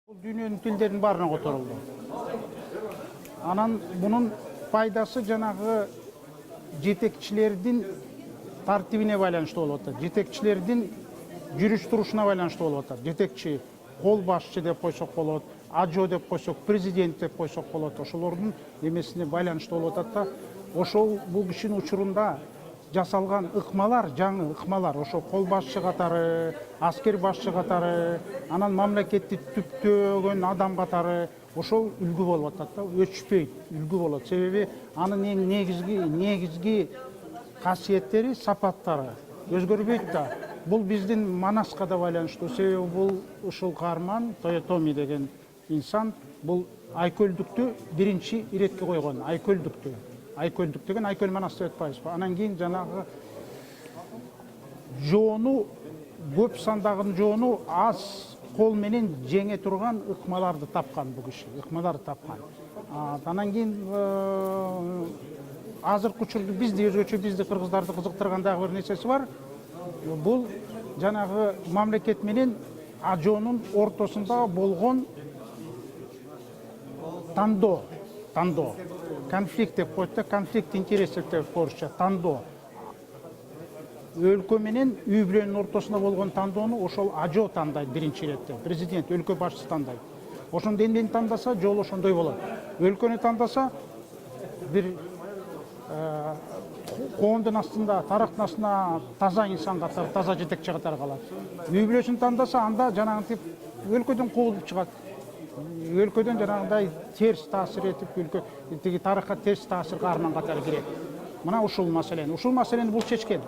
Бұл дүйнөнүн тилдерinin баарына которулду. Анан bunun пайдасы жанагы жетекчилердин тартибине байланыштуу болуп атат. Жетекчилердин жүрүш турушуна байланыштуу болуп атат. Жетекчи кол башчы деп койсок болот, ажо деп койсок, президент деп койсок болот. Ошолордун эмесине байланыштуу болуп атат да, ошол бул кишинин учурунда жасалган ыкмалар, жаңы ыкмалар, ошо кол башчы катары, аскер башчы катары, анан мамлекетти түптөгөн адам катары ошол үлгү болуп атат да, өчпөйт, үлгү болот. Себеби анын эң негизги касиеттери, сапаттары өзгөрбөйт да. Бул биздин Манаска да байланыштуу. Себеби бул ушул каарман Тойотоми деген инсан бул айкөлдүктү биринчи иретке койгон, айкөлдүктү. Айкөлдүк деген айкөл манас деп атпайбызбы? Анан кийин жанагы жоону, көп сандагы жоону аз кол менен жеңе турган ыкмаларды тапкан бул киши, ыкмаларды тапкан. Анан кийин азыркы учурда бизди өзгөчө бизди кыргыздарды кызыктырган дагы бир нерсеси бар. Бул жанагы мамлекет менен ажоонун ортосунда болгон тандоо. Конфликт деп коет да, конфликт интересов деп орусча тандоо. Өлкө менен үй бүлөнүн ортосунда болгон тандоону ошол ажо тандайт биринчи иретте. Президент, өлкө башчысы тандайт. Ошондо эмнени тандаса, жол ошондой болот. Өлкөнү тандаса, бир коомдун астында, тарактын астында таза инсан катары, таза жетекчи катары калат. Үй бүлөсүн тандаса, анда жанагынтип өлкөдөн куулуп чыгат. Өлкөдөн жанагындай терс таасир этип, өлкө тарыхка терс таасир каарман катары кирет. Мына ушул маселени бул чечкен.